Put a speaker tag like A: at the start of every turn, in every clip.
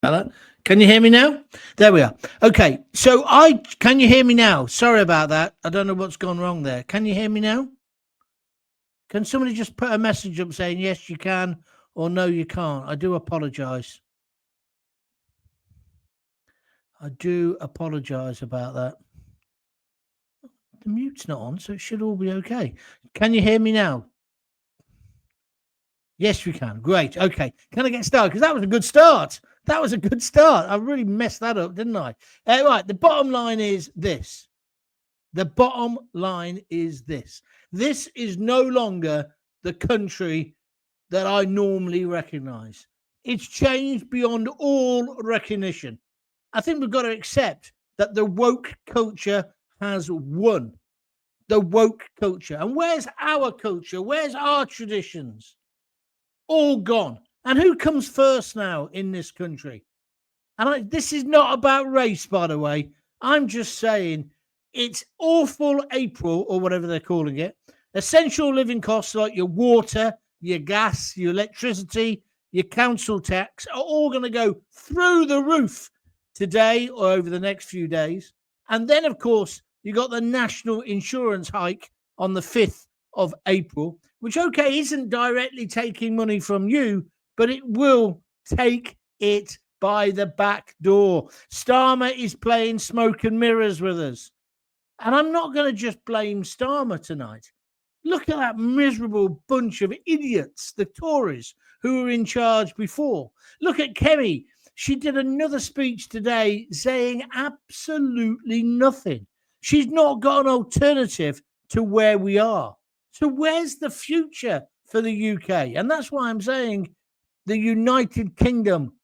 A: Hello? Can you hear me now? There we are. Okay, so can you hear me now? Sorry about that. I don't know what's gone wrong there. Can you hear me now? Can somebody just put a message up saying yes, you can, or no, you can't? I do apologize. I do apologize about that. The mute's not on, so it should all be okay. Can you hear me now? Yes, we can. Great. Okay. Can I get started? Because that was a good start. That was a good start. I really messed that up, didn't I? Right. The bottom line is this. The bottom line is this. This is no longer the country that I normally recognize. It's changed beyond all recognition. I think we've got to accept that the woke culture has won. The woke culture. And where's our culture? Where's our traditions? All gone. And who comes first now in this country? And this is not about race, by the way. I'm just saying it's awful April, or whatever they're calling it. Essential living costs like your water, your gas, your electricity, your council tax are all going to go through the roof today or over the next few days. And then, of course, you got the national insurance hike on the 5th of April, which, okay, isn't directly taking money from you, but it will take it by the back door. Starmer is playing smoke and mirrors with us. And I'm not going to just blame Starmer tonight. Look at that miserable bunch of idiots, the Tories, who were in charge before. Look at Kemi. She did another speech today saying absolutely nothing. She's not got an alternative to where we are. So where's the future for the UK? And that's why I'm saying the United Kingdom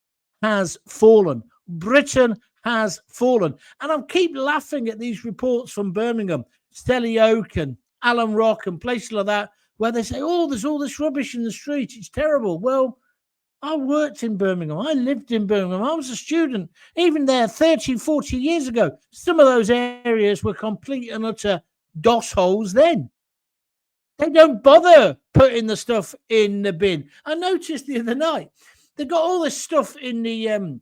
A: has fallen. Britain has fallen. And I keep laughing at these reports from Birmingham, Stely Oak and Alan Rock and places like that, where they say, oh, there's all this rubbish in the streets. It's terrible. Well, I worked in Birmingham. I lived in Birmingham. I was a student, even there 30, 40 years ago. Some of those areas were complete and utter DOS holes then. They don't bother putting the stuff in the bin. I noticed the other night, they've got all this stuff in the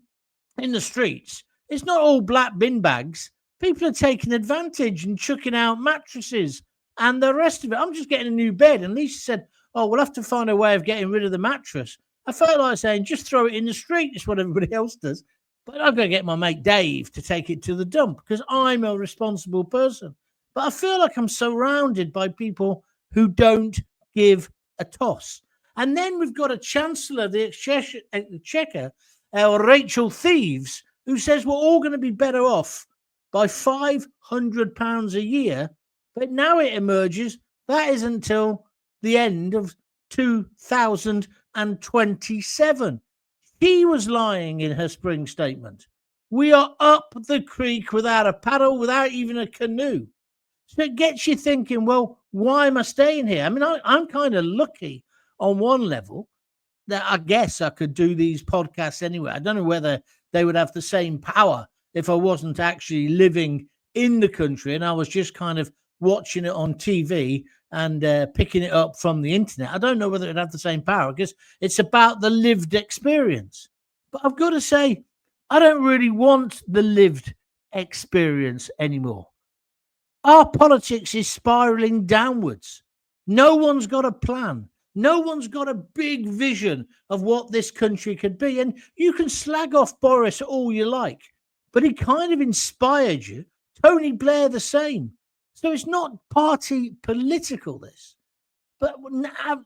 A: streets. It's not all black bin bags. People are taking advantage and chucking out mattresses and the rest of it. I'm just getting a new bed. And Lisa said, oh, we'll have to find a way of getting rid of the mattress. I felt like saying, just throw it in the street. It's what everybody else does. But I've got to get my mate Dave to take it to the dump because I'm a responsible person. But I feel like I'm surrounded by people who don't give a toss. And then we've got a Chancellor of the Exchequer, Rachel Reeves, who says we're all going to be better off by £500 a year. But now it emerges that is until the end of 2027. She was lying in her spring statement. We are up the creek without a paddle, without even a canoe. So it gets you thinking, well, why am I staying here? I mean, I'm kind of lucky on one level that I guess I could do these podcasts anyway. I don't know whether they would have the same power if I wasn't actually living in the country and I was just kind of watching it on TV and picking it up from the internet. I don't know whether it'd have the same power because it's about the lived experience. But I've got to say, I don't really want the lived experience anymore. Our politics is spiraling downwards. No one's got a plan. No one's got a big vision of what this country could be. And you can slag off Boris all you like, but he kind of inspired you. Tony Blair the same. So it's not party political, this. But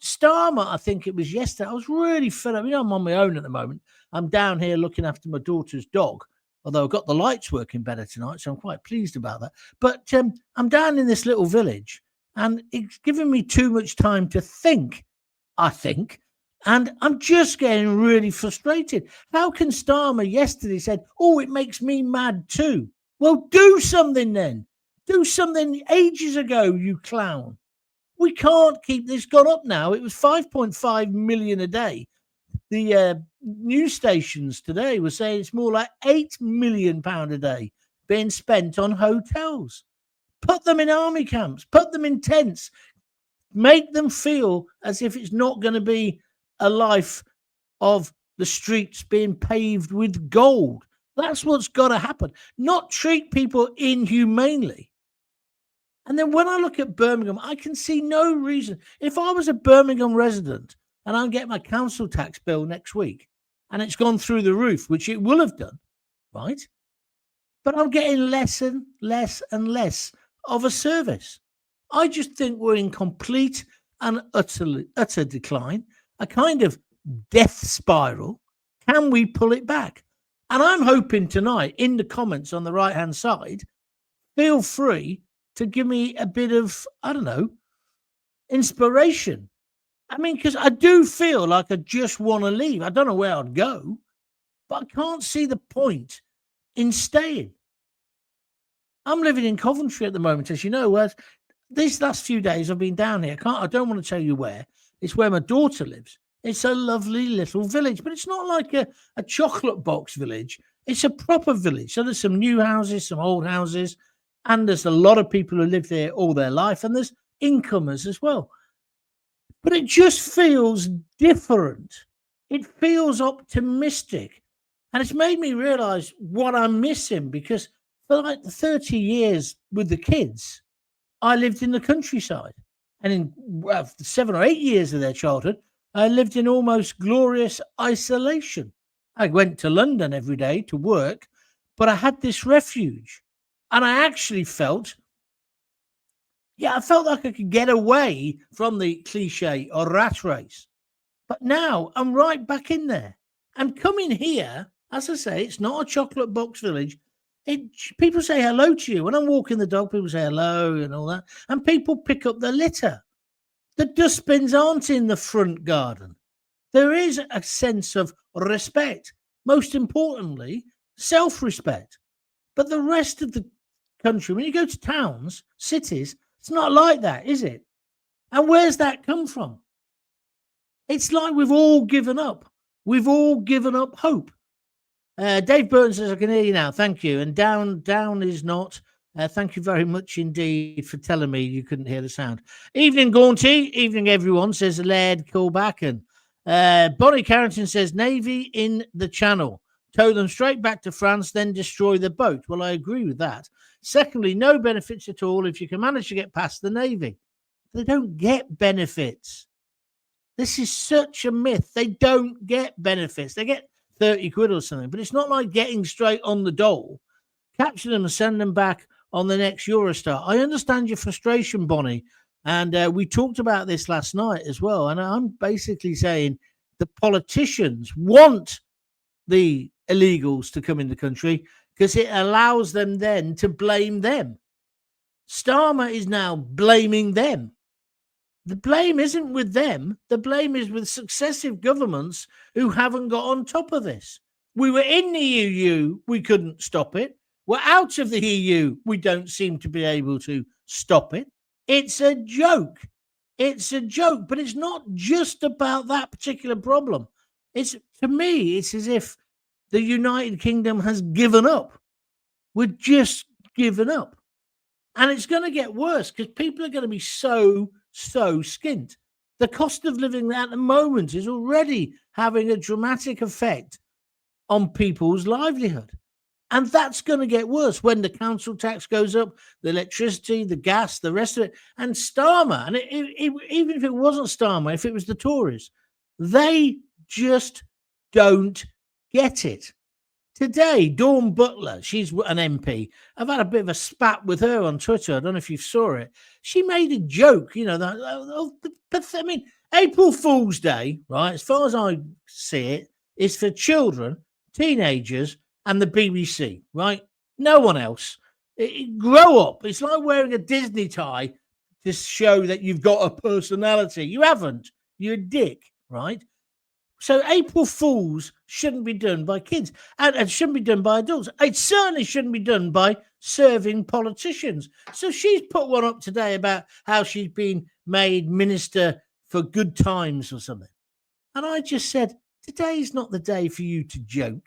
A: Starmer, I think it was yesterday, I was really fed up. You know, I'm on my own at the moment. I'm down here looking after my daughter's dog, although I've got the lights working better tonight, so I'm quite pleased about that. But I'm down in this little village, and it's given me too much time to think, I think, and I'm just getting really frustrated. How can Starmer yesterday said, oh, it makes me mad too? Well, do something then. Do something ages ago, you clown. We can't keep this gone up now. It was 5.5 million a day. The news stations today were saying it's more like £8 million a day being spent on hotels. Put them in army camps. Put them in tents. Make them feel as if it's not going to be a life of the streets being paved with gold. That's what's got to happen. Not treat people inhumanely. And then when I look at Birmingham, I can see no reason. If I was a Birmingham resident and I get my council tax bill next week and it's gone through the roof, which it will have done, right? But I'm getting less and less and less of a service. I just think we're in complete and utter decline, a kind of death spiral. Can we pull it back? And I'm hoping tonight in the comments on the right-hand side, feel free to give me a bit of, I don't know, inspiration. I mean, because I do feel like I just want to leave. I don't know where I'd go, but I can't see the point in staying. I'm living in Coventry at the moment, as you know. Whereas these last few days I've been down here. I don't want to tell you where. It's where my daughter lives. It's a lovely little village, but it's not like a chocolate box village. It's a proper village. So there's some new houses, some old houses, and there's a lot of people who live there all their life, and there's incomers as well. But it just feels different. It feels optimistic. And it's made me realize what I'm missing, because for like 30 years with the kids, I lived in the countryside. And in 7 or 8 years of their childhood, I lived in almost glorious isolation. I went to London every day to work, but I had this refuge. And I actually felt, I felt like I could get away from the cliche or rat race. But now I'm right back in there. And coming here, as I say, it's not a chocolate box village. People say hello to you. When I'm walking the dog, people say hello and all that. And people pick up the litter. The dustbins aren't in the front garden. There is a sense of respect. Most importantly, self-respect. But the rest of the country, when you go to towns, cities, it's not like that, is it? And where's that come from? It's like we've all given up. We've all given up hope. Dave Burton says, I can hear you now. Thank you. And down is not. Thank you very much indeed for telling me you couldn't hear the sound. Evening, Gaunty. Evening, everyone, says Laird Callback. And Bonnie Carrington says, Navy in the Channel. Tow them straight back to France, then destroy the boat. Well, I agree with that. Secondly, no benefits at all if you can manage to get past the Navy. They don't get benefits. This is such a myth. They don't get benefits. They get 30 quid or something, but it's not like getting straight on the dole. Capture them and send them back on the next Eurostar. I understand your frustration, Bonnie, and we talked about this last night as well, and I'm basically saying the politicians want the illegals to come in the country because it allows them then to blame them. Starmer is now blaming them. The blame isn't with them. The blame is with successive governments who haven't got on top of this. We were in the EU, we couldn't stop it. We're out of the EU, we don't seem to be able to stop it. It's a joke. It's a joke, but it's not just about that particular problem. To me, it's as if the United Kingdom has given up. We're just given up. And it's going to get worse because people are going to be so skint. The cost of living at the moment is already having a dramatic effect on people's livelihood. And that's going to get worse when the council tax goes up, the electricity, the gas, the rest of it. And Starmer, and even if it wasn't Starmer, if it was the Tories, they just don't get it. Today, Dawn Butler, she's an MP. I've had a bit of a spat with her on Twitter. I don't know if you saw it. She made a joke, I mean, April Fool's Day, right, as far as I see it, is for children, teenagers, and the BBC, right? No one else. Grow up. It's like wearing a Disney tie to show that you've got a personality. You haven't. You're a dick, right? So April Fools shouldn't be done by kids, and it shouldn't be done by adults. It certainly shouldn't be done by serving politicians. So she's put one up today about how she's been made minister for good times or something. And I just said, today's not the day for you to joke.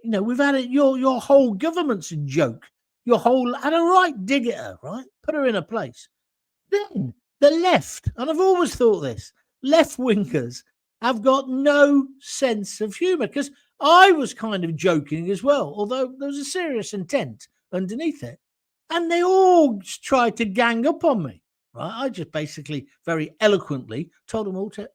A: We've had it. Your whole government's a joke. Your whole, and a right dig at her, right? Put her in a place. Then the left, and I've always thought this, left wingers have got no sense of humour, because I was kind of joking as well, although there was a serious intent underneath it. And they all tried to gang up on me, right? I just basically very eloquently told them all to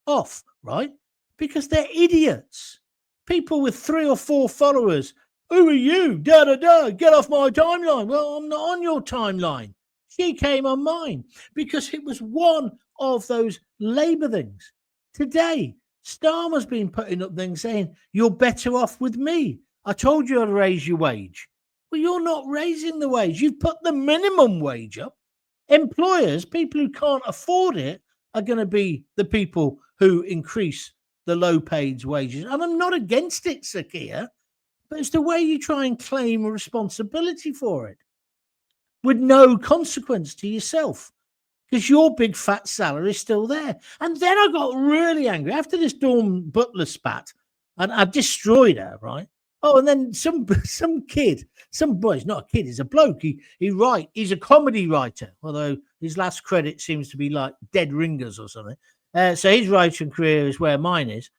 A: off, right? Because they're idiots. People with 3 or 4 followers. Who are you? Da da da. Get off my timeline. Well, I'm not on your timeline. She came on mine because it was one of those Labour things. Today, Starmer's been putting up things saying, you're better off with me. I told you I'd raise your wage. Well, you're not raising the wage. You've put the minimum wage up. Employers, people who can't afford it, are going to be the people who increase the low-paid wages. And I'm not against it, Sir Keir, but it's the way you try and claim a responsibility for it with no consequence to yourself, because your big fat salary is still there. And then I got really angry after this Dawn Butler spat, and I destroyed her, right? Oh, and then some kid, some boy, he's not a kid, he's a bloke. He's a comedy writer, although his last credit seems to be like Dead Ringers or something. So his writing career is where mine is,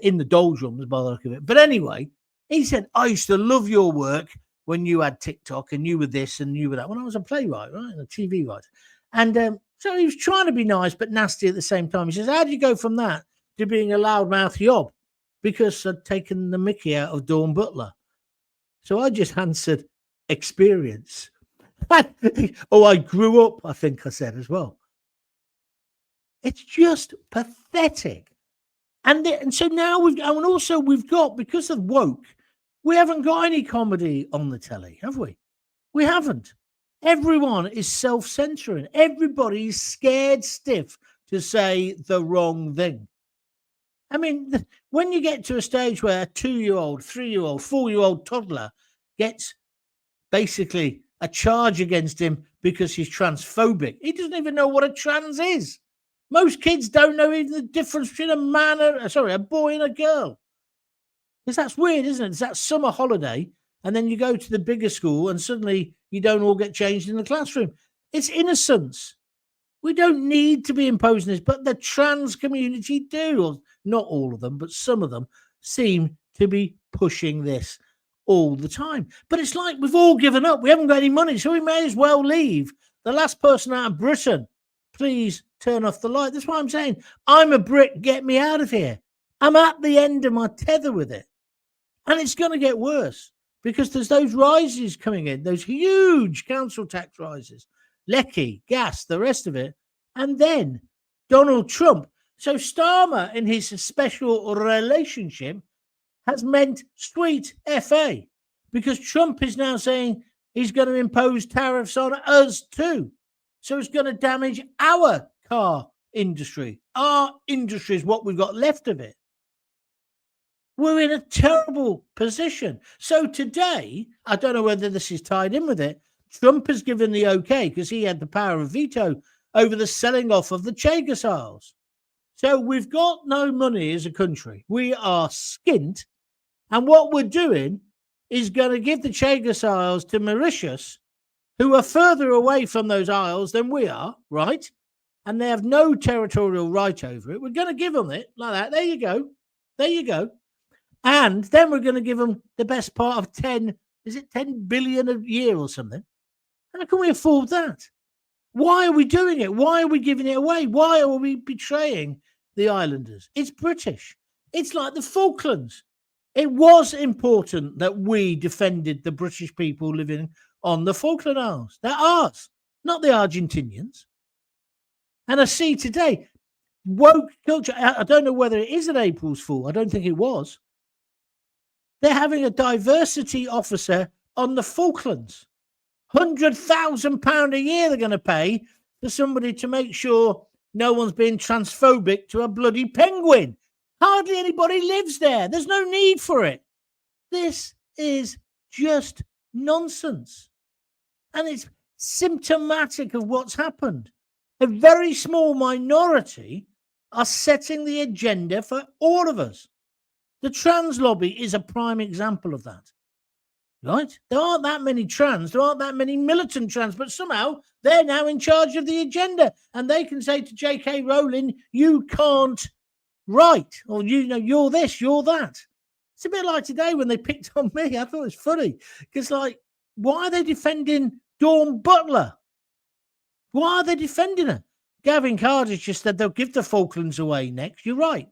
A: in the doldrums by the look of it. But anyway, he said, I used to love your work when you had TikTok and you were this and you were that, when I was a playwright, right, and a TV writer. And so he was trying to be nice but nasty at the same time. He says, how do you go from that to being a loudmouth yob? Because I'd taken the mickey out of Dawn Butler. So I just answered, experience. Oh, I grew up, I think I said as well. It's just pathetic. And so now we've got, because of woke, we haven't got any comedy on the telly, have we? We haven't. Everyone is self-censoring. Everybody is scared stiff to say the wrong thing. I mean, when you get to a stage where a 2-year-old, 3-year-old, 4-year-old toddler gets basically a charge against him because he's transphobic, he doesn't even know what a trans is. Most kids don't know even the difference between a boy and a girl. Because that's weird, isn't it? It's that summer holiday, and then you go to the bigger school and suddenly you don't all get changed in the classroom. It's innocence. We don't need to be imposing this, but the trans community do. Or not all of them, but some of them seem to be pushing this all the time. But it's like we've all given up. We haven't got any money, so we may as well leave. The last person out of Britain, please turn off the light. That's why I'm saying, I'm a Brit, get me out of here. I'm at the end of my tether with it. And it's going to get worse because there's those rises coming in, those huge council tax rises, Lecky, gas, the rest of it. And then Donald Trump. So Starmer, in his special relationship, has meant sweet FA, because Trump is now saying he's going to impose tariffs on us too. So it's going to damage our car industry. Our industry is what we've got left of it. We're in a terrible position. So today, I don't know whether this is tied in with it, Trump has given the okay, because he had the power of veto over the selling off of the Chagos Isles. So we've got no money as a country. We are skint. And what we're doing is going to give the Chagos Isles to Mauritius, who are further away from those isles than we are, right? And they have no territorial right over it. We're going to give them it like that. There you go. There you go. And then we're going to give them the best part of 10 billion a year or something? How can we afford that? Why are we doing it? Why are we giving it away? Why are we betraying the islanders? It's British. It's like the Falklands. It was important that we defended the British people living on the Falkland Isles. They're ours, not the Argentinians. And I see today, woke culture, I don't know whether it is an April's Fool. I don't think it was. They're having a diversity officer on the Falklands. £100,000 a year they're going to pay for somebody to make sure no one's being transphobic to a bloody penguin. Hardly anybody lives there. There's no need for it. This is just nonsense. And it's symptomatic of what's happened. A very small minority are setting the agenda for all of us. The trans lobby is a prime example of that. Right? There aren't that many trans. There aren't that many militant trans, but somehow they're now in charge of the agenda. And they can say to J.K. Rowling, you can't right, or you're this, you're that. It's a bit like today when they picked on me. I thought it was funny because, like, why are they defending Dawn Butler? Why are they defending her? Gavin Carter's just said they'll give the Falklands away next. You're right.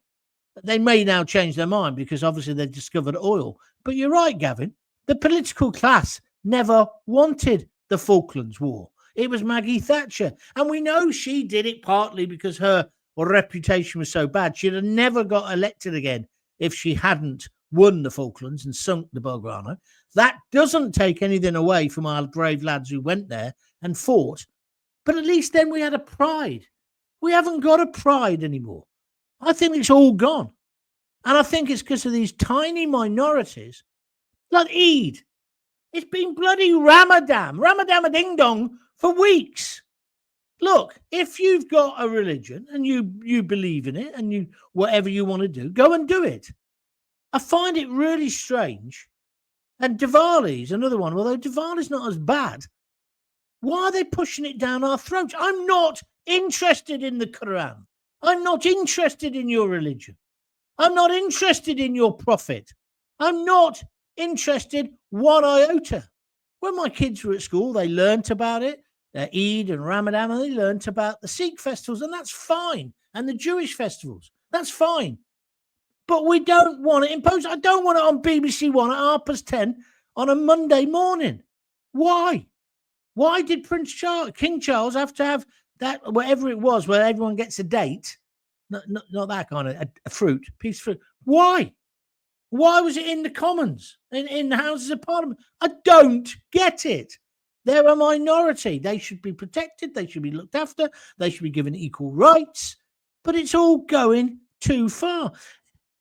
A: They may now change their mind because obviously they've discovered oil. But you're right, Gavin. The political class never wanted the Falklands War. It was Maggie Thatcher. And we know she did it partly because her reputation was so bad. She'd have never got elected again if she hadn't won the Falklands and sunk the Belgrano. That doesn't take anything away from our brave lads who went there and fought. But at least then we had a pride. We haven't got a pride anymore. I think it's all gone. And I think it's because of these tiny minorities like Eid. It's been bloody Ramadan a ding dong for weeks. Look, if you've got a religion and you believe in it and you whatever you want to do, go and do it. I find it really strange. And Diwali's another one, although Diwali's not as bad. Why are they pushing it down our throats? I'm not interested in the Quran. I'm not interested in your religion. I'm not interested in your prophet. I'm not interested one iota. When my kids were at school, they learnt about it, Eid and Ramadan, and they learnt about the Sikh festivals, and that's fine, and the Jewish festivals. That's fine. But we don't want it imposed. I don't want it on BBC One at 10:30 on a Monday morning. Why? Why did King Charles have to have that, whatever it was, where everyone gets a date? Not that kind of a fruit, piece of fruit. Why? Why was it in the Commons, in the Houses of Parliament? I don't get it. They're a minority. They should be protected. They should be looked after. They should be given equal rights. But it's all going too far.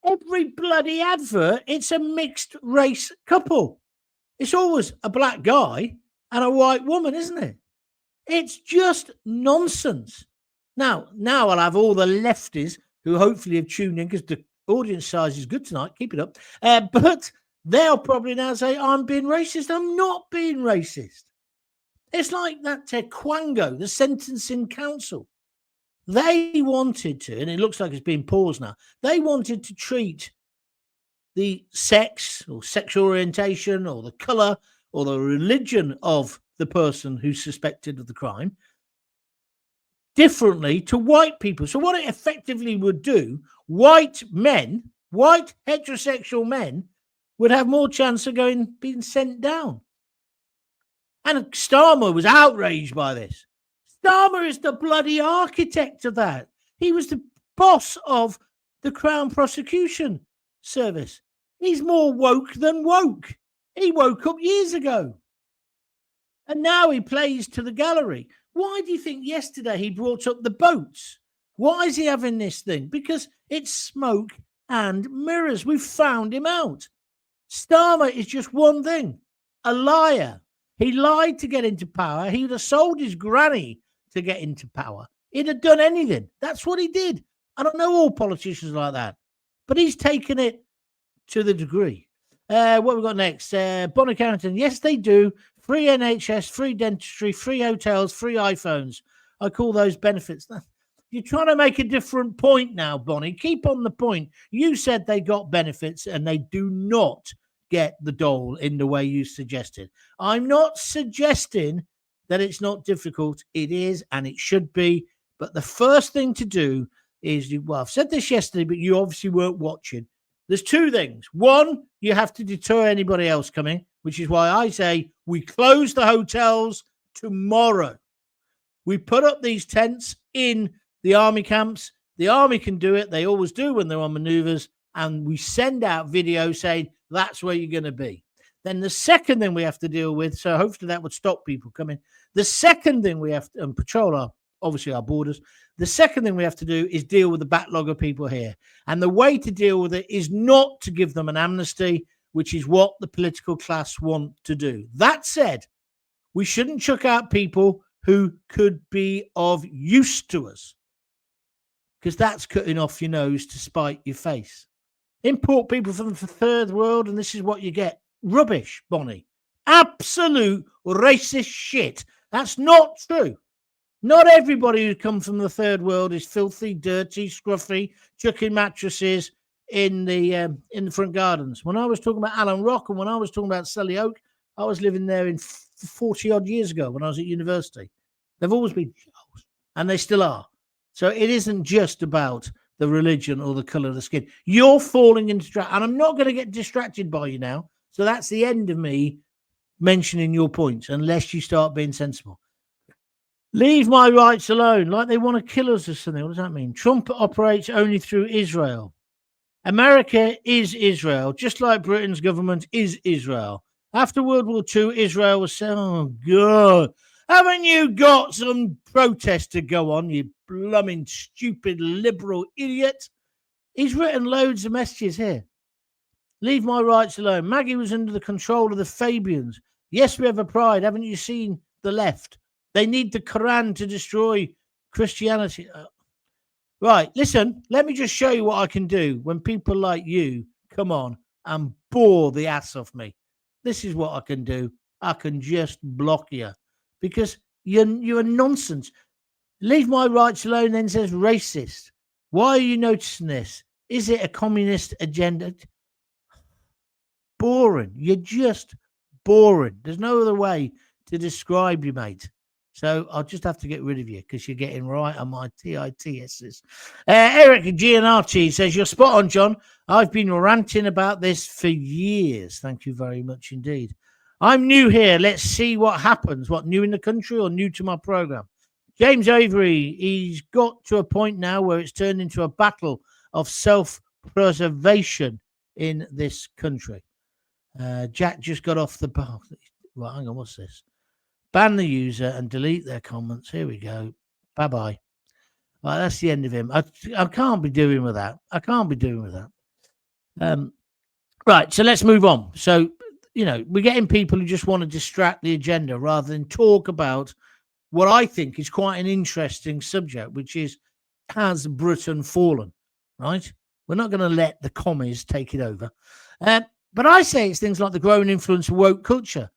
A: Every bloody advert, it's a mixed race couple. It's always a black guy and a white woman, isn't it? It's just nonsense. Now I'll have all the lefties who hopefully have tuned in because the audience size is good tonight. Keep it up. But they'll probably now say, I'm being racist. I'm not being racist. It's like that Quango, the Sentencing Council. They wanted to, and it looks like it's being paused now, they wanted to treat the sex or sexual orientation or the colour or the religion of the person who's suspected of the crime differently to white people. So what it effectively would do, white heterosexual men would have more chance of being sent down. And Starmer was outraged by this. Starmer is the bloody architect of that. He was the boss of the Crown Prosecution Service. He's more woke than woke. He woke up years ago. And now he plays to the gallery. Why do you think yesterday he brought up the boats? Why is he having this thing? Because it's smoke and mirrors. We've found him out. Starmer is just one thing, a liar. He lied to get into power. He would have sold his granny to get into power. He'd have done anything. That's what he did. I don't know all politicians like that, but he's taken it to the degree. What have we got next? Bonnie Carrington. Yes, they do. Free NHS, free dentistry, free hotels, free iPhones. I call those benefits. You're trying to make a different point now, Bonnie. Keep on the point. You said they got benefits and they do not get the dole in the way you suggested. I'm not suggesting that it's not difficult. It is, and it should be. But the first thing to do is, I've said this yesterday, but you obviously weren't watching. There's two things. One, you have to deter anybody else coming, which is why I say we close the hotels tomorrow. We put up these tents in the army camps. The army can do it. They always do when they're on maneuvers. And we send out video saying that's where you're going to be. Then the second thing we have to deal with, so hopefully that would stop people coming. The second thing we have to patrol our borders. The second thing we have to do is deal with the backlog of people here. And the way to deal with it is not to give them an amnesty, which is what the political class want to do. That said, we shouldn't chuck out people who could be of use to us, because that's cutting off your nose to spite your face. Import people from the third world, and this is what you get. Rubbish, Bonnie. Absolute racist shit. That's not true. Not everybody who comes from the third world is filthy, dirty, scruffy, chucking mattresses in the front gardens. When I was talking about Alan Rock and when I was talking about Selly Oak, I was living there in 40 odd years ago when I was at university. They've always been, and they still are. So it isn't just about the religion or the color of the skin. You're falling into trap, and I'm not going to get distracted by you now. So that's the end of me mentioning your points, unless you start being sensible. Leave my rights alone, like they want to kill us or something. What does that mean? Trump operates only through Israel. America is Israel, just like Britain's government is Israel. After World War II, Israel was saying, oh, God, haven't you got some protest to go on, you blooming stupid liberal idiot? He's written loads of messages here. Leave my rights alone. Maggie was under the control of the Fabians. Yes, we have a pride. Haven't you seen the left? They need the Quran to destroy Christianity. Right, listen, let me just show you what I can do when people like you come on and bore the ass off me. This is what I can do. I can just block you because you're nonsense. Leave my rights alone then says racist. Why are you noticing this? Is it a communist agenda? Boring. You're just boring. There's no other way to describe you, mate. So I'll just have to get rid of you because you're getting right on my TITSs. Eric Gianarchi says, you're spot on, John. I've been ranting about this for years. Thank you very much indeed. I'm new here. Let's see what happens. What, new in the country or new to my program? James Avery, he's got to a point now where it's turned into a battle of self-preservation in this country. Jack just got off the bar. Right, hang on, what's this? Ban the user and delete their comments. Here we go. Bye-bye. Right, that's the end of him. I can't be doing with that. I can't be doing with that. Right, so let's move on. So, we're getting people who just want to distract the agenda rather than talk about what I think is quite an interesting subject, which is, has Britain fallen? Right? We're not going to let the commies take it over. But I say it's things like the growing influence of woke culture,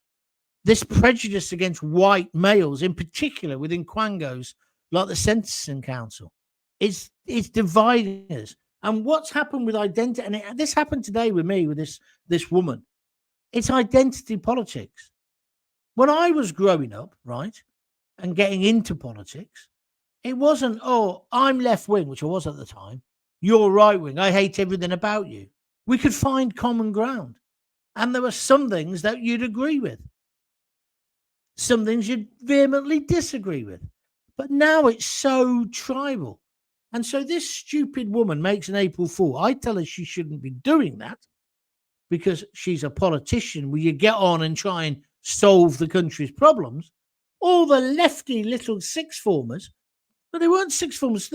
A: this prejudice against white males, in particular within quangos like the Sentencing Council. It's dividing us. And what's happened with identity, and this happened today with me, with this woman, it's identity politics. When I was growing up, right, and getting into politics, it wasn't, oh, I'm left wing, which I was at the time. You're right wing. I hate everything about you. We could find common ground. And there were some things that you'd agree with. Some things you'd vehemently disagree with. But now it's so tribal. And so this stupid woman makes an April Fool. I tell her she shouldn't be doing that because she's a politician where you get on and try and solve the country's problems. All the lefty little sixth formers, but they weren't sixth formers.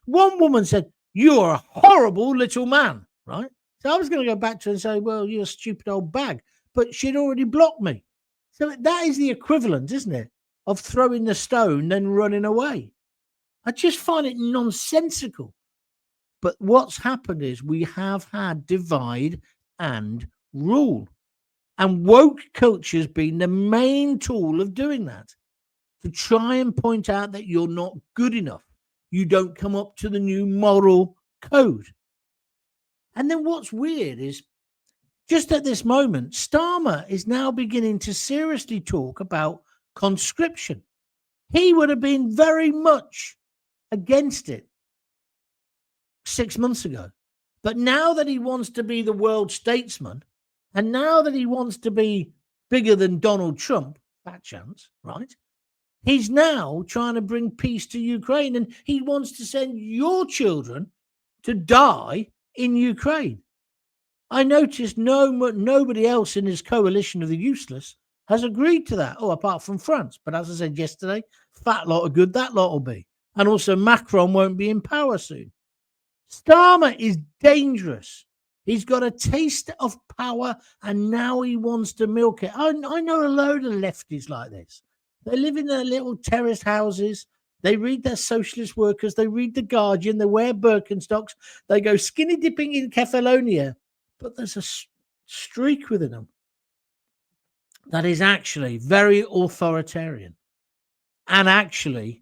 A: One woman said, you're a horrible little man, right? So I was going to go back to her and say, well, you're a stupid old bag. But she'd already blocked me. So that is the equivalent, isn't it, of throwing the stone, then running away. I just find it nonsensical. But what's happened is we have had divide and rule. And woke culture has been the main tool of doing that, to try and point out that you're not good enough. You don't come up to the new moral code. And then what's weird is, just at this moment, Starmer is now beginning to seriously talk about conscription. He would have been very much against it 6 months ago. But now that he wants to be the world statesman, and now that he wants to be bigger than Donald Trump, fat chance, right? He's now trying to bring peace to Ukraine, and he wants to send your children to die in Ukraine. I noticed nobody else in his coalition of the useless has agreed to that. Oh, apart from France. But as I said yesterday, fat lot of good that lot will be. And also Macron won't be in power soon. Starmer is dangerous. He's got a taste of power and now he wants to milk it. I know a load of lefties like this. They live in their little terraced houses. They read their socialist workers. They read The Guardian. They wear Birkenstocks. They go skinny dipping in Kefalonia. But there's a streak within them that is actually very authoritarian and actually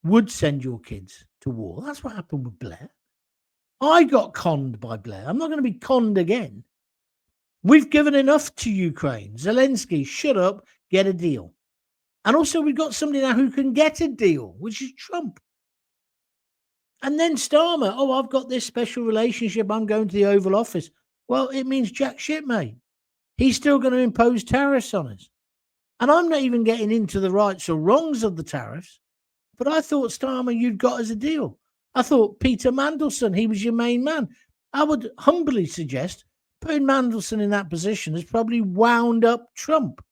A: would send your kids to war. That's what happened with Blair. I got conned by Blair. I'm not going to be conned again. We've given enough to Ukraine. Zelensky, shut up, get a deal. And also we've got somebody now who can get a deal, which is Trump. And then Starmer, I've got this special relationship. I'm going to the Oval Office. Well, it means jack shit, mate. He's still going to impose tariffs on us. And I'm not even getting into the rights or wrongs of the tariffs. But I thought, Starmer, you'd got us a deal. I thought Peter Mandelson, he was your main man. I would humbly suggest putting Mandelson in that position has probably wound up Trump.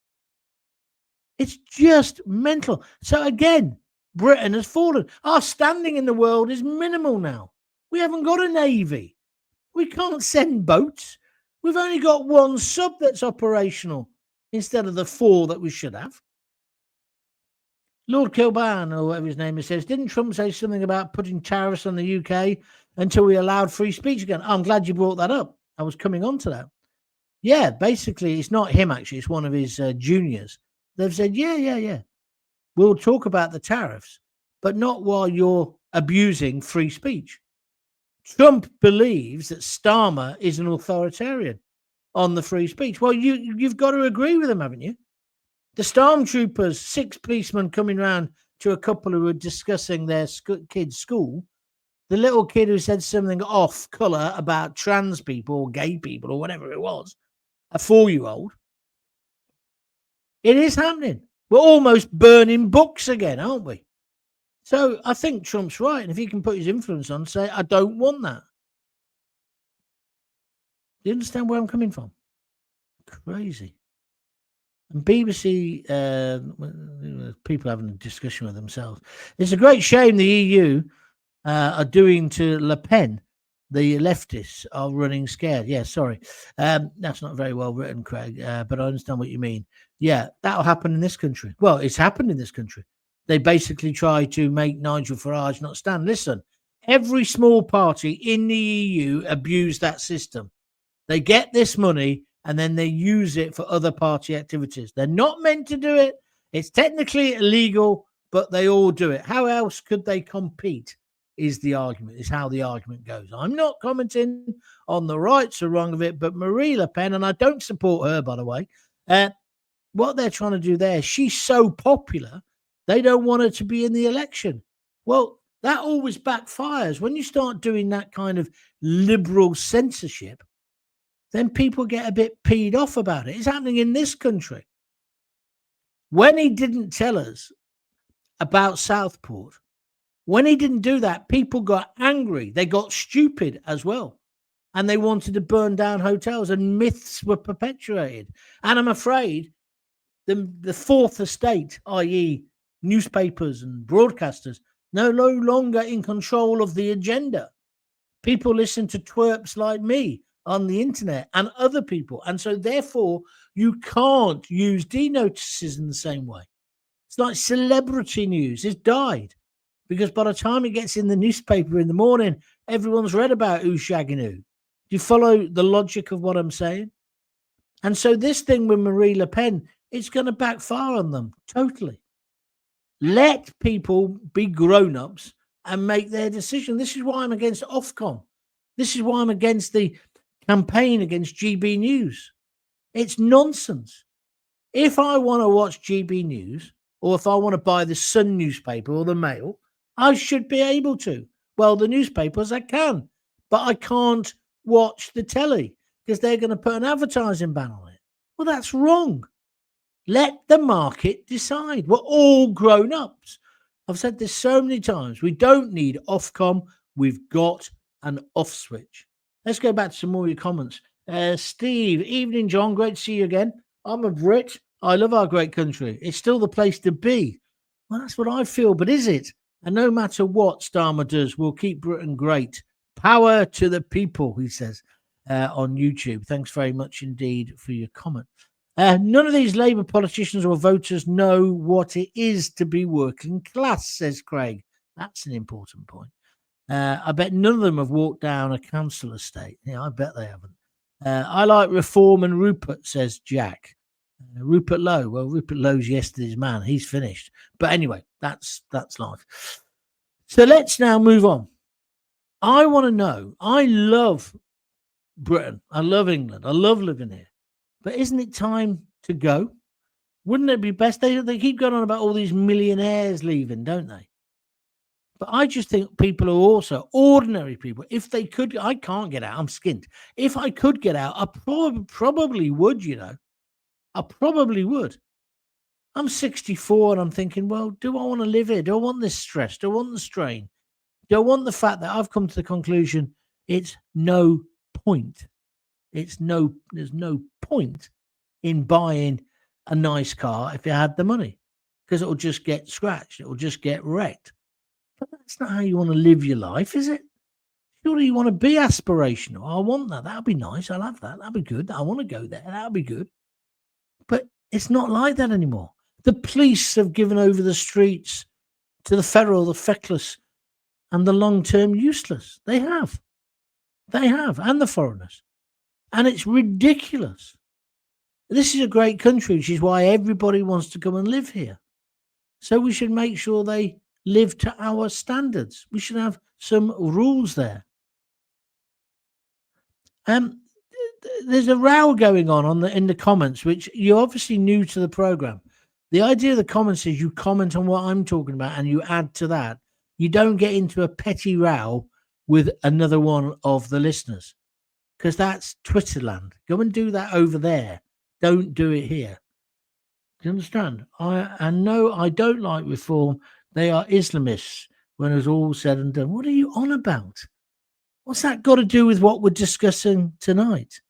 A: It's just mental. So again, Britain has fallen. Our standing in the world is minimal now. We haven't got a navy. We can't send boats. We've only got one sub that's operational instead of the 4 that we should have. Lord Kilban, or whatever his name is, says, didn't Trump say something about putting tariffs on the UK until we allowed free speech again? I'm glad you brought that up. I was coming on to that. Yeah, basically, it's not him, actually. It's one of his juniors. They've said, yeah. We'll talk about the tariffs, but not while you're abusing free speech. Trump believes that Starmer is an authoritarian on the free speech. Well, you've got to agree with him, haven't you? The stormtroopers, 6 policemen coming round to a couple who were discussing their kid's school. The little kid who said something off colour about trans people or gay people or whatever it was, a 4-year-old. It is happening. We're almost burning books again, aren't we? So I think Trump's right. And if he can put his influence on, say, I don't want that. Do you understand where I'm coming from? Crazy. And BBC, people having a discussion with themselves. It's a great shame the EU are doing to Le Pen. The leftists are running scared. Yeah, sorry. That's not very well written, Craig, but I understand what you mean. Yeah, that'll happen in this country. Well, it's happened in this country. They basically try to make Nigel Farage not stand. Listen, every small party in the EU abused that system. They get this money and then they use it for other party activities. They're not meant to do it. It's technically illegal, but they all do it. How else could they compete? Is the argument, is how the argument goes. I'm not commenting on the rights or wrong of it, but Marie Le Pen, and I don't support her, by the way, what they're trying to do there, she's so popular, they don't want her to be in the election. Well, that always backfires. When you start doing that kind of liberal censorship, then people get a bit peed off about it. It's happening in this country. When he didn't tell us about Southport, when he didn't do that, people got angry. They got stupid as well. And they wanted to burn down hotels and myths were perpetuated. And I'm afraid the fourth estate, i.e. newspapers and broadcasters, no longer in control of the agenda. People listen to twerps like me on the internet and other people. And so therefore, you can't use denotices in the same way. It's like celebrity news. It's died. Because by the time it gets in the newspaper in the morning, everyone's read about who's shagging who. Do you follow the logic of what I'm saying? And so this thing with Marie Le Pen, it's going to backfire on them totally. Let people be grown-ups and make their decision. This is why I'm against Ofcom. This is why I'm against the campaign against GB News. It's nonsense. If I want to watch GB News, or if I want to buy the Sun newspaper or the Mail, I should be able to. Well, the newspapers I can, but I can't watch the telly because they're going to put an advertising ban on it. Well, that's wrong. Let the market decide. We're all grown-ups. I've said this so many times. We don't need Ofcom. We've got an off switch. Let's go back to some more of your comments. Steve, evening, John. Great to see you again. I'm a Brit. I love our great country. It's still the place to be. Well, that's what I feel, but is it? And no matter what Starmer does, we'll keep Britain great. Power to the people, he says on YouTube. Thanks very much indeed for your comment. None of these Labour politicians or voters know what it is to be working class, says Craig. That's an important point. I bet none of them have walked down a council estate. Yeah, I bet they haven't. I like Reform and Rupert, says Jack. Rupert Lowe. Well, Rupert Lowe's yesterday's man. He's finished. But anyway, that's life. So let's now move on. I want to know. I love Britain. I love England. I love living here. But isn't it time to go? Wouldn't it be best? They keep going on about all these millionaires leaving, don't they? But I just think people are also ordinary people. If they could, I can't get out. I'm skint. If I could get out, I probably would, you know. I probably would. I'm 64 and I'm thinking, well, do I want to live here? Do I want this stress? Do I want the strain? Do I want the fact that I've come to the conclusion it's no point? There's no point in buying a nice car if you had the money, because it'll just get scratched. It'll just get wrecked. But that's not how you want to live your life, is it? Surely you want to be aspirational. I want that. That'd be nice. I'll have that. That'd be good. I want to go there. That'd be good. But it's not like that anymore. The police have given over the streets to the feral, the feckless, and the long-term useless. They have. And the foreigners. And it's ridiculous. This is a great country, which is why everybody wants to come and live here. So we should make sure they live to our standards. We should have some rules there. There's a row going on in the comments, which you're obviously new to the program. The idea of the comments is you comment on what I'm talking about and you add to that. You don't get into a petty row with another one of the listeners, because that's Twitterland. Go and do that over there. Don't do it here. Do you understand? I know I don't like reform. They are Islamists when it's all said and done. What are you on about? What's that got to do with what we're discussing tonight?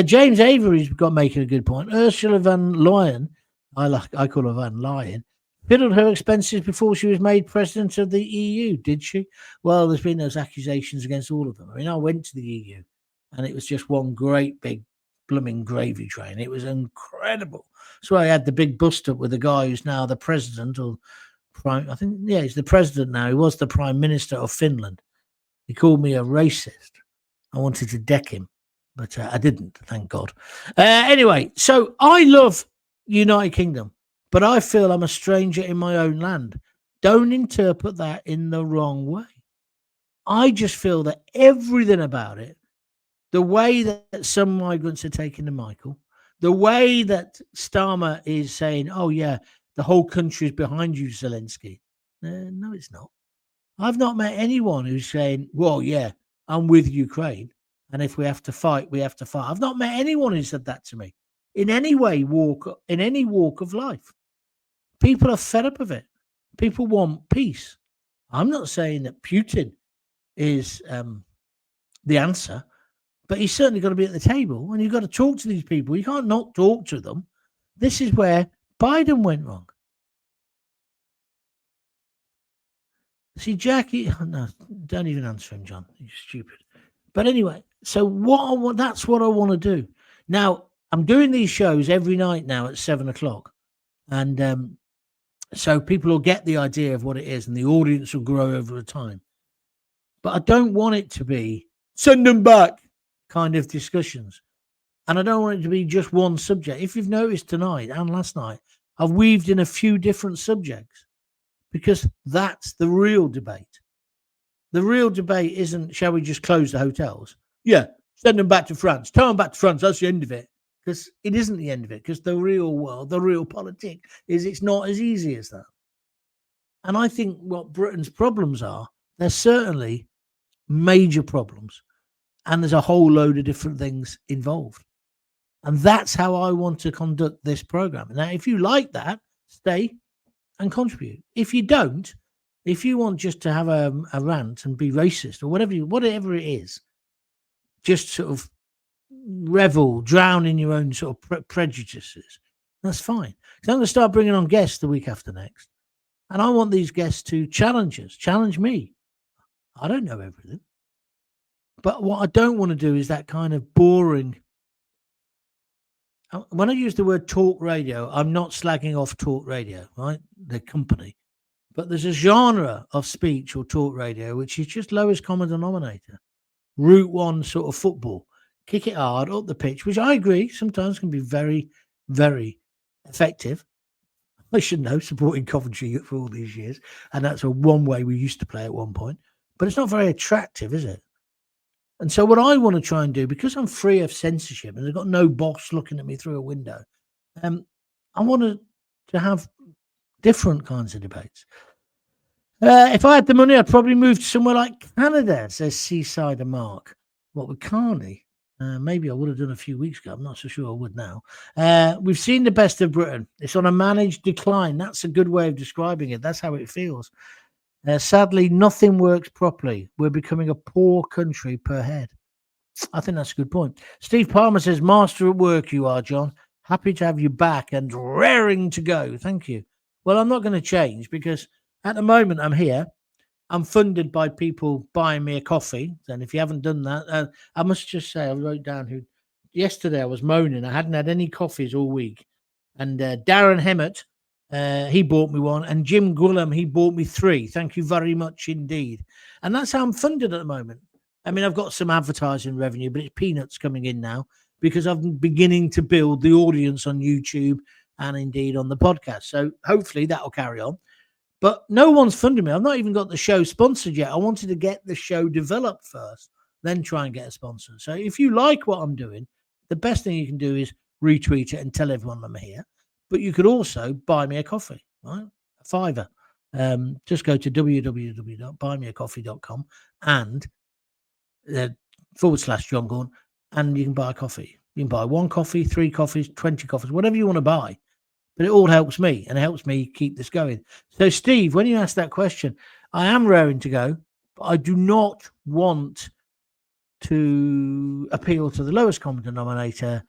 A: James Avery's got making a good point. Ursula von Leyen, I call her Van Leyen, fiddled her expenses before she was made president of the EU, did she? Well, there's been those accusations against all of them. I mean, I went to the EU and it was just one great big blooming gravy train. It was incredible. So I had the big bust up with the guy who's now the president or prime. I think, yeah, he's the president now. He was the prime minister of Finland. He called me a racist. I wanted to deck him, but I didn't, thank God. Anyway, so I love United Kingdom, but I feel I'm a stranger in my own land. Don't interpret that in the wrong way. I just feel that everything about it, the way that some migrants are taking to Michael, the way that Starmer is saying, oh, yeah, the whole country is behind you, Zelensky. No, it's not. I've not met anyone who's saying, well, yeah, I'm with Ukraine. And if we have to fight, we have to fight. I've not met anyone who said that to me in any way, in any walk of life. People are fed up of it. People want peace. I'm not saying that Putin is the answer, but he's certainly got to be at the table, and you've got to talk to these people. You can't not talk to them. This is where Biden went wrong. See, Jackie, no, don't even answer him, John. You're stupid. But anyway, so that's what I want to do. Now, I'm doing these shows every night now at 7:00. And so people will get the idea of what it is, and the audience will grow over the time. But I don't want it to be send them back kind of discussions. And I don't want it to be just one subject. If you've noticed tonight and last night, I've weaved in a few different subjects, because that's the real debate. The real debate isn't, shall we just close the hotels? Yeah, send them back to France. Tell them back to France. That's the end of it. Because it isn't the end of it. Because the real world, the real politic is it's not as easy as that. And I think what Britain's problems are, they're certainly major problems. And there's a whole load of different things involved. And that's how I want to conduct this program. Now, if you like that, stay and contribute. If you don't, if you want just to have a rant and be racist or whatever it is, just sort of drown in your own sort of prejudices, that's fine. So I'm going to start bringing on guests the week after next. And I want these guests to challenge me. I don't know everything. But what I don't want to do is that kind of boring. When I use the word talk radio, I'm not slagging off talk radio, right? The company. But there's a genre of speech or talk radio which is just lowest common denominator. Route one sort of football. Kick it hard, up the pitch, which I agree sometimes can be very, very effective. I should know, supporting Coventry for all these years. And that's one way we used to play at one point. But it's not very attractive, is it? And so what I want to try and do, because I'm free of censorship and I've got no boss looking at me through a window, I want to have different kinds of debates. If I had the money, I'd probably move to somewhere like Canada, says Seaside Mark. What with Carney? Maybe I would have done a few weeks ago. I'm not so sure I would now. We've seen the best of Britain. It's on a managed decline. That's a good way of describing it. That's how it feels. Sadly, nothing works properly. We're becoming a poor country per head. I think that's a good point. Steve Palmer says, master at work you are, John. Happy to have you back and raring to go. Thank you. Well, I'm not going to change because at the moment I'm here. I'm funded by people buying me a coffee. And if you haven't done that, I must just say, I wrote down who yesterday I was moaning. I hadn't had any coffees all week. And Darren Hemmett, he bought me one. And Jim Gullum, he bought me 3. Thank you very much indeed. And that's how I'm funded at the moment. I mean, I've got some advertising revenue, but it's peanuts coming in now because I'm beginning to build the audience on YouTube and indeed on the podcast. So hopefully that will carry on. But no one's funding me. I've not even got the show sponsored yet. I wanted to get the show developed first, then try and get a sponsor. So if you like what I'm doing, the best thing you can do is retweet it and tell everyone I'm here. But you could also buy me a coffee, right? A $5. Just go to www.buymeacoffee.com and /Jon Gaunt, and you can buy a coffee. You can buy 1 coffee, 3 coffees, 20 coffees, whatever you want to buy. But it all helps me and it helps me keep this going. So, Steve, when you ask that question, I am raring to go, but I do not want to appeal to the lowest common denominator.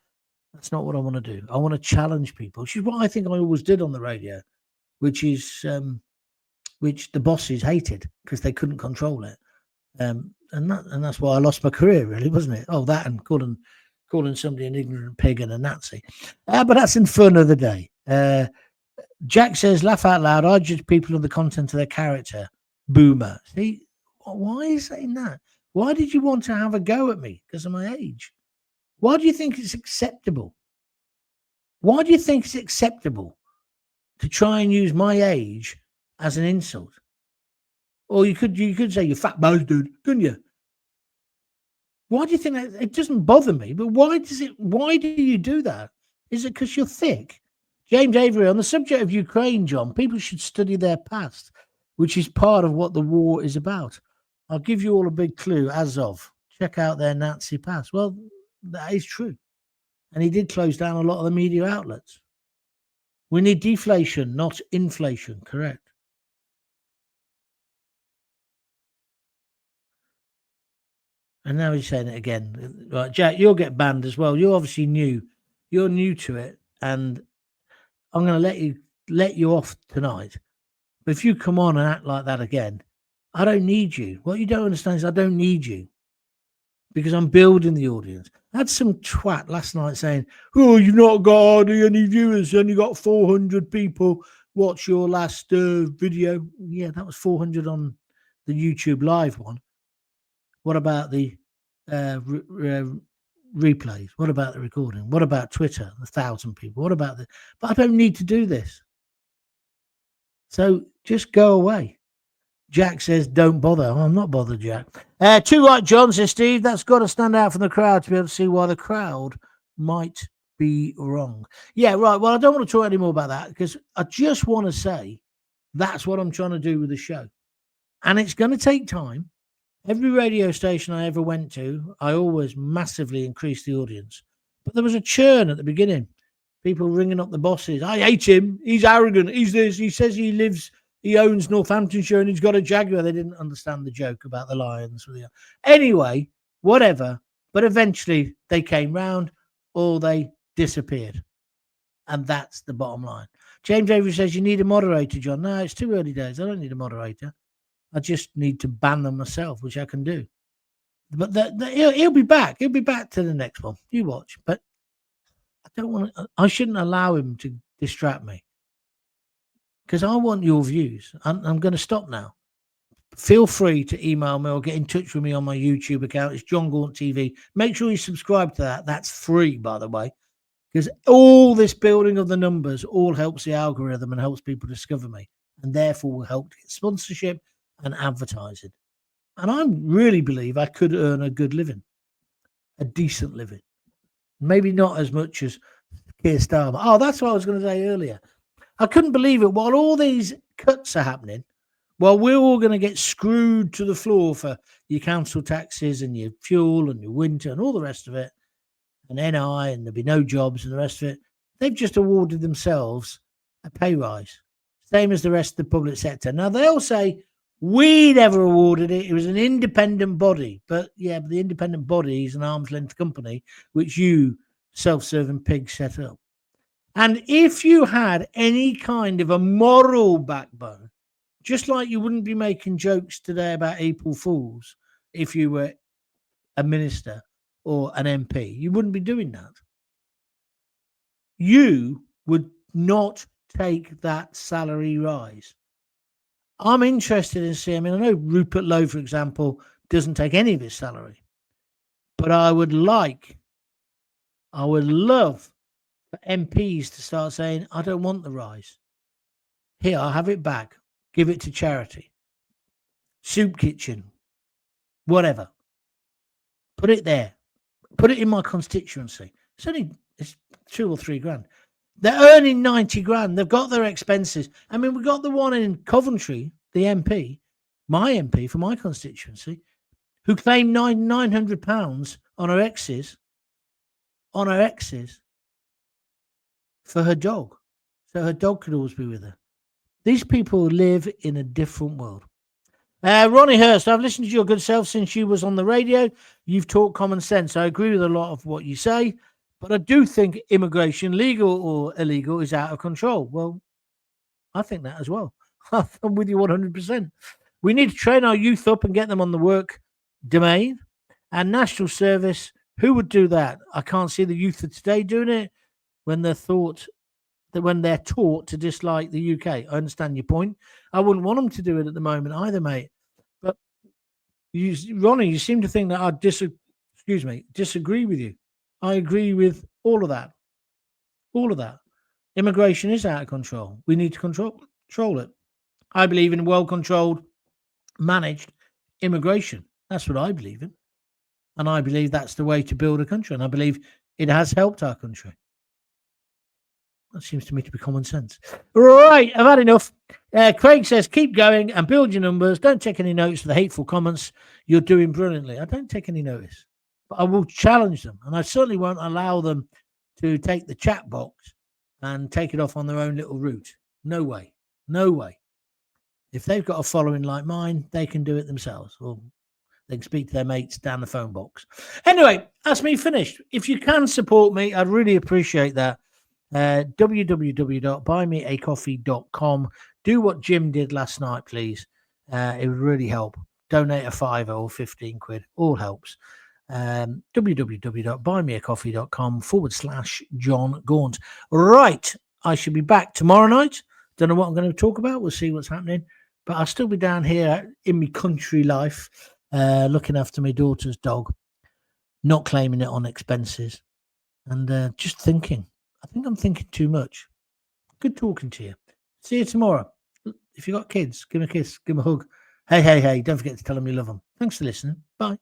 A: That's not what I want to do. I want to challenge people, which is what I think I always did on the radio, which is which the bosses hated because they couldn't control it. And that's why I lost my career, really, wasn't it? Oh, that and calling somebody an ignorant pig and a Nazi. But that's in for another day. Jack says, laugh out loud. I judge people on the content of their character. Boomer. See, why are you saying that? Why did you want to have a go at me? Because of my age. Why do you think it's acceptable? Why do you think it's acceptable to try and use my age as an insult? Or you could say you fat bastard, couldn't you? Why do you think that? It doesn't bother me, but why do you do that? Is it because you're thick? James Avery, on the subject of Ukraine, John, people should study their past, which is part of what the war is about. I'll give you all a big clue. Azov, check out their Nazi past. Well, that is true. And he did close down a lot of the media outlets. We need deflation, not inflation, correct? And now he's saying it again. Right, Jack, you'll get banned as well. You're obviously new. You're new to it. And I'm going to let you off tonight. But if you come on and act like that again, I don't need you. What you don't understand is I don't need you because I'm building the audience. I had some twat last night saying, oh, you've not got hardly any viewers. You only got 400 people watch your last video. Yeah, that was 400 on the YouTube live one. What about the replays? What about the recording? What about Twitter? 1,000 people. What about the? But I don't need to do this. So just go away. Jack says, don't bother. Oh, I'm not bothered, Jack. Too right, John, says Steve. That's got to stand out from the crowd to be able to see why the crowd might be wrong. Yeah, right. Well, I don't want to talk any more about that because I just want to say that's what I'm trying to do with the show. And it's going to take time. Every radio station I ever went to, I always massively increased the audience. But there was a churn at the beginning. People ringing up the bosses. I hate him. He's arrogant. He's this. He says he owns Northamptonshire and he's got a Jaguar. They didn't understand the joke about the Lions. Anyway, whatever. But eventually they came round or they disappeared. And that's the bottom line. James Avery says, you need a moderator, John. No, it's too early days. I don't need a moderator. I just need to ban them myself, which I can do. But he'll be back. He'll be back to the next one. You watch. But I shouldn't allow him to distract me. Because I want your views. I'm going to stop now. Feel free to email me or get in touch with me on my YouTube account. It's Jon Gaunt TV. Make sure you subscribe to that. That's free, by the way. Because all this building of the numbers all helps the algorithm and helps people discover me, and therefore will help to get sponsorship and advertising. And I really believe I could earn a good living, a decent living. Maybe not as much as Keir Starmer. Oh, that's what I was going to say earlier. I couldn't believe it. While all these cuts are happening, while we're all going to get screwed to the floor for your council taxes and your fuel and your winter and all the rest of it, and NI, and there'll be no jobs and the rest of it, they've just awarded themselves a pay rise, same as the rest of the public sector. Now, they'll say, we never awarded it. It was an independent body. But yeah, but the independent body is an arm's length company, which you self-serving pigs set up. And if you had any kind of a moral backbone, just like you wouldn't be making jokes today about April Fools if you were a minister or an MP, you wouldn't be doing that. You would not take that salary rise. I'm interested in seeing, I know Rupert Lowe, for example, doesn't take any of his salary, but I would love for MPs to start saying, I don't want the rise. Here, I'll have it back. Give it to charity. Soup kitchen. Whatever. Put it there. Put it in my constituency. It's 2 or 3 grand. They're earning 90 grand. They've got their expenses. We've got the one in Coventry, the MP, my MP for my constituency, who claimed £900 on her exes for her dog. So her dog could always be with her. These people live in a different world. Ronnie Hurst, I've listened to your good self since you was on the radio. You've talked common sense. I agree with a lot of what you say, but I do think immigration, legal or illegal, is out of control. Well, I think that as well. I'm with you 100%. We need to train our youth up and get them on the work domain and national service. Who would do that? I can't see the youth of today doing it when they're taught to dislike the UK. I understand your point. I wouldn't want them to do it at the moment either, mate. But Ronnie, you seem to think that I disagree with you. I agree with all of that. All of that. Immigration is out of control. We need to control it. I believe in well-controlled, managed immigration. That's what I believe in. And I believe that's the way to build a country. And I believe it has helped our country. That seems to me to be common sense. Right, I've had enough. Craig says, keep going and build your numbers. Don't take any notice of the hateful comments. You're doing brilliantly. I don't take any notice. But I will challenge them. And I certainly won't allow them to take the chat box and take it off on their own little route. No way. No way. If they've got a following like mine, they can do it themselves. Or they can speak to their mates down the phone box. Anyway, that's me finished. If you can support me, I'd really appreciate that. www.buymeacoffee.com. Do what Jim did last night, please. It would really help. Donate a £5 or 15 quid. All helps. www.buymeacoffee.com/Jon Gaunt. Right. I should be back tomorrow night. Don't know what I'm going to talk about. We'll see what's happening. But I'll still be down here in my country life, looking after my daughter's dog, not claiming it on expenses, and just thinking. I think I'm thinking too much. Good talking to you. See you tomorrow. If you've got kids, give them a kiss, give them a hug. Hey, don't forget to tell them you love them. Thanks for listening. Bye.